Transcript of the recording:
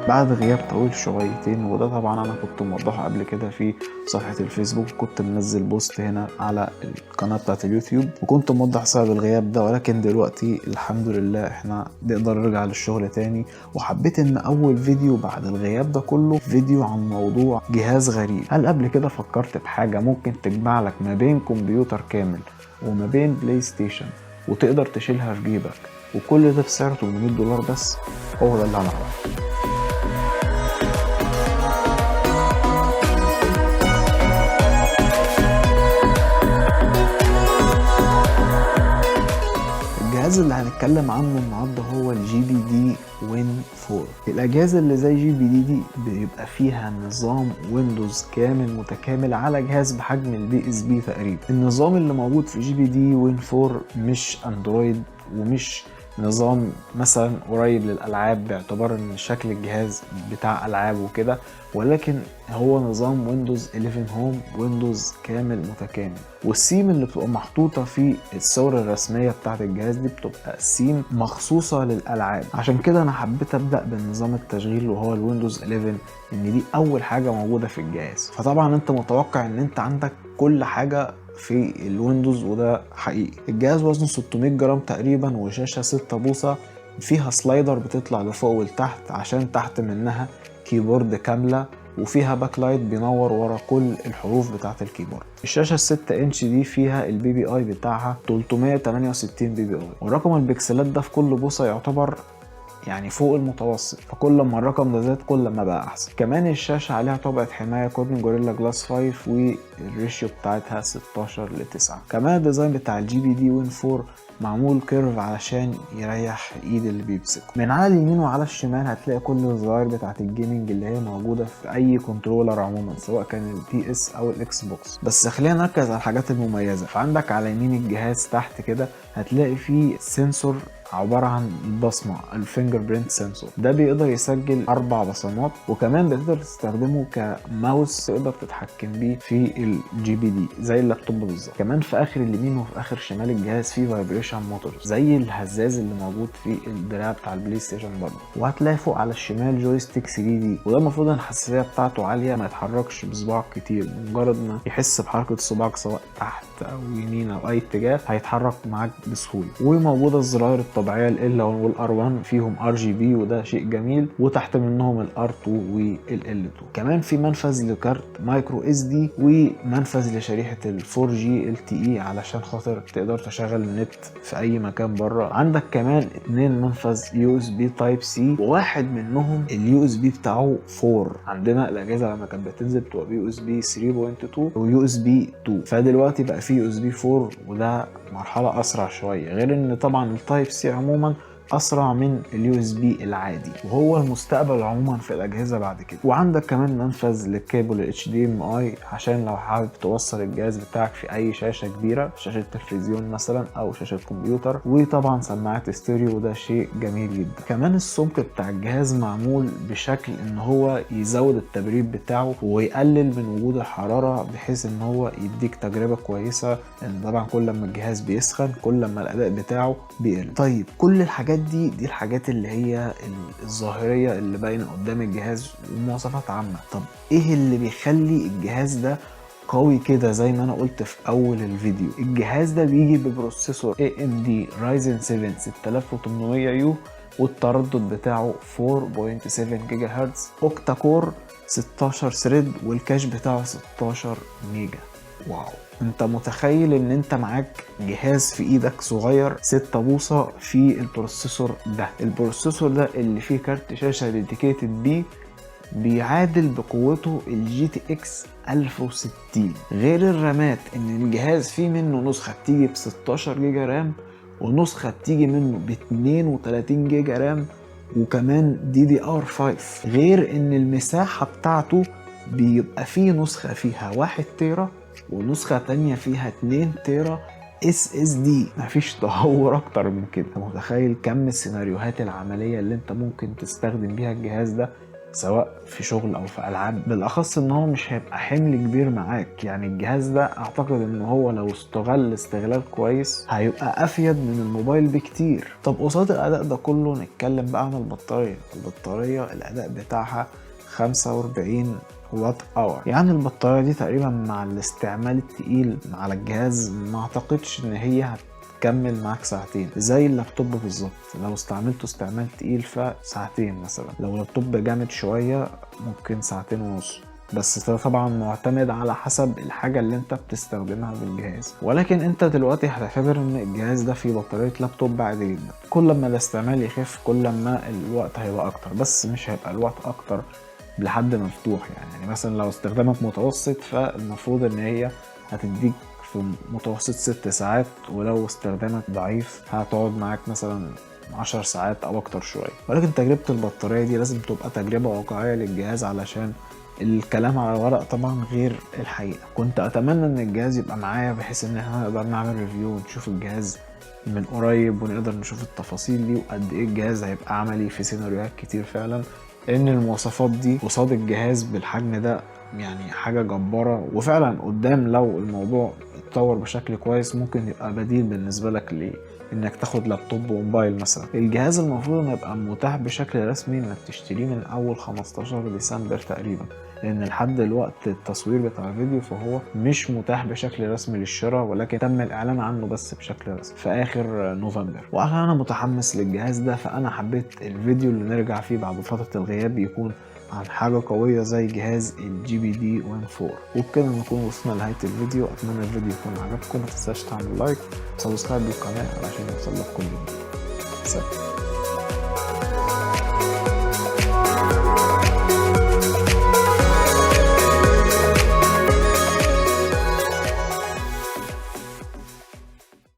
بعد غياب طويل شويتين، وده طبعا انا كنت موضحه قبل كده في صفحة الفيسبوك، كنت منزل بوست هنا على القناة بتاعت اليوتيوب وكنت موضح سبب الغياب ده. ولكن دلوقتي الحمد لله احنا نقدر نرجع للشغل تاني، وحبيت ان اول فيديو بعد الغياب ده كله فيديو عن موضوع جهاز غريب. هل قبل كده فكرت بحاجة ممكن تجمع لك ما بين كمبيوتر كامل وما بين بلاي ستيشن وتقدر تشيلها في جيبك، وكل ده بسعر $800 بس؟ هو ده اللي هنعرفه. الجهاز اللي هنتكلم عنه النهارده هو الجي بي دي وين 4. الاجهزه اللي زي جي بي دي بيبقى فيها نظام ويندوز كامل متكامل على جهاز بحجم البي اس بي تقريبا. النظام اللي موجود في جي بي دي وين 4 مش اندرويد ومش نظام مثلا قريب للالعاب باعتبار ان شكل الجهاز بتاع العاب وكده، ولكن هو نظام ويندوز 11 هوم، ويندوز كامل متكامل. والسيم اللي بتبقى محطوطه في الصور الرسميه بتاعت الجهاز دي بتبقى سيم مخصوصه للالعاب. عشان كده انا حبيت ابدا بالنظام التشغيل وهو الويندوز 11، ان دي اول حاجه موجوده في الجهاز. فطبعا انت متوقع ان انت عندك كل حاجه في الويندوز، وده حقيقي. الجهاز وزنه 600 جرام تقريبا، وشاشة 6 بوصة فيها سلايدر بتطلع لفوق ولتحت عشان تحت منها كيبورد كاملة، وفيها باك لايت بينور ورا كل الحروف بتاعة الكيبورد. الشاشة ال6 انش دي فيها البي بي اي بتاعها 368 بي بي اي، ورقم البكسلات ده في كل بوصة يعتبر يعني فوق المتوسط، فكل ما الرقم ده زاد كل ما بقى احسن. كمان الشاشة عليها طبقة حماية كورنينج جوريلا جلاس 5، والريشيو بتاعتها 16:9. كمان الديزاين بتاع الجي بي دي وين 4 معمول كيرف علشان يريح ايد اللي بيمسكه. من على اليمين وعلى الشمال هتلاقي كل الزراير بتاعت الجيمنج اللي هي موجودة في اي كنترولر عموما، سواء كان البي اس او الاكس بوكس. بس خلينا نركز على الحاجات المميزة. فعندك على يمين الجهاز تحت كده هتلاقي فيه سنسور عبارة عن البصمة، الفينجر برينت سنسور. ده بيقدر يسجل 4 بصمات، وكمان بتقدر تستخدمه كماوس تقدر تتحكم بيه في الجي بي دي زي اللابتوب بالظبط. كمان في اخر اليمين وفي اخر شمال الجهاز في فايبريشن موتور زي الهزاز اللي موجود في الدراع بتاع البلاي ستيشن برضه. وهتلاقي فوق على الشمال جويستيك 3 دي، وده المفروض ان الحساسية بتاعته عالية، ما يتحركش بصباعك كتير، مجرد ما يحس بحركة صباعك سواء تحت او يمين او اي اتجاه هيتحرك معاك بسهولة. وموجودة الزراير الطبيعية ال L1 وال R1 فيهم RGB، وده شيء جميل، وتحت منهم ال R2 وال L2. كمان في منفذ لكارت مايكرو SD، ومنفذ لشريحة ال 4G LTE علشان خاطر تقدر تشغل النت في اي مكان بره. عندك كمان 2 منفذ USB Type C، وواحد منهم ال USB بتاعه 4. عندنا الاجهزة لما كانت بتنزل بتبقى USB 3.2 و USB 2، فدلوقتي بقى في USB 4، وده مرحلة اسرع شوية، غير ان طبعا التايب سي عموما اسرع من اليو اس بي العادي، وهو المستقبل عموما في الاجهزه بعد كده. وعندك كمان منفذ للكيبل اتش دي ام اي عشان لو حابب توصل الجهاز بتاعك في اي شاشه كبيره، شاشه تلفزيون مثلا او شاشه كمبيوتر. وطبعا سماعات استيريو، وده شيء جميل جدا. كمان السمك بتاع الجهاز معمول بشكل ان هو يزود التبريد بتاعه ويقلل من وجود الحراره، بحيث ان هو يديك تجربه كويسه، لان طبعا كل ما الجهاز بيسخن كل ما الاداء بتاعه بيقل. طيب كل الحاجات دي الحاجات اللي هي الظاهريه اللي باينه قدام الجهاز ومواصفات عامه. طب ايه اللي بيخلي الجهاز ده قوي كده؟ زي ما انا قلت في اول الفيديو، الجهاز ده بيجي ببروسيسور AMD Ryzen 7 6800U، والتردد بتاعه 4.7 جيجا هرتز، اوكتا كور، 16 ثريد، والكاش بتاعه 16 ميجا. واو، انت متخيل ان انت معاك جهاز في ايدك صغير 6 بوصة في البروسيسور ده؟ البروسيسور ده اللي فيه كارت شاشة ديديكيتد بيه بيعادل بقوته الجي تي اكس 1060. غير الرامات، ان الجهاز فيه منه نسخة بتيجي ب 16 جيجا رام، ونسخة بتيجي منه ب 32 جيجا رام، وكمان DDR5. غير ان المساحة بتاعته بيبقى فيه نسخة فيها 1 تيرا، ونسخة تانية فيها 2 تيرا SSD. مفيش تهور اكتر من كده. متخيل كم السيناريوهات العملية اللي انت ممكن تستخدم بيها الجهاز ده؟ سواء في شغل او في العاب، بالاخص ان هو مش هيبقى حمل كبير معاك. يعني الجهاز ده اعتقد ان هو لو استغل استغلال كويس هيبقى افيد من الموبايل بكتير. طب قصاد الاداء ده كله نتكلم بقى عن البطارية الاداء بتاعها 45 وات اور. يعني البطارية دي تقريبا مع الاستعمال التقيل على الجهاز ما اعتقدش ان هي هتكمل معاك ساعتين، زي اللابتوب بالظبط. لو استعملته استعمال تقيل فساعتين مثلا، لو لابتوب جامد شوية ممكن ساعتين ونص. بس ده طبعا معتمد على حسب الحاجة اللي انت بتستخدمها بالجهاز. ولكن انت دلوقتي هتعتبر ان الجهاز ده فيه بطارية لابتوب عادي جدا، كل ما الاستعمال يخف كل ما الوقت هيبقى اكتر، بس مش هيبقى الوقت اكتر لحد مفتوح. يعني مثلا لو استخدامك متوسط فالمفروض ان هي هتديك في متوسط 6 ساعات، ولو استخدامك ضعيف هتقعد معاك مثلا 10 ساعات او اكتر شوية. ولكن تجربة البطارية دي لازم تبقى تجربة واقعية للجهاز، علشان الكلام على الورق طبعا غير الحقيقة. كنت اتمنى ان الجهاز يبقى معايا بحيث ان احنا نقدر نعمل ريفيو ونشوف الجهاز من قريب، ونقدر نشوف التفاصيل دي وقد ايه الجهاز هيبقى عملي في سيناريوهات كتير فعلا، لان المواصفات دي قصاد الجهاز بالحجم ده يعني حاجة جبارة. وفعلا قدام لو الموضوع اتطور بشكل كويس ممكن يبقى بديل بالنسبة لك انك تاخد لابتوب وموبايل مثلا. الجهاز المفروض انه يبقى متاح بشكل رسمي انك تشتريه من اول 15 ديسمبر تقريبا، لان لحد الوقت التصوير بتاع الفيديو فهو مش متاح بشكل رسمي للشراء، ولكن تم الاعلان عنه بس بشكل رسمي في اخر نوفمبر. وعشان انا متحمس للجهاز ده فانا حبيت الفيديو اللي نرجع فيه بعد فترة الغياب يكون عن حاجة قوية زي جهاز الجي بي دي وين 4. وبكده نكون وصلنا لنهاية الفيديو. اتمنى الفيديو يكون عجبكم، متنساش تعملوا لايك وسبسكرايب للقناة علشان يوصلك كل جديد. سلام.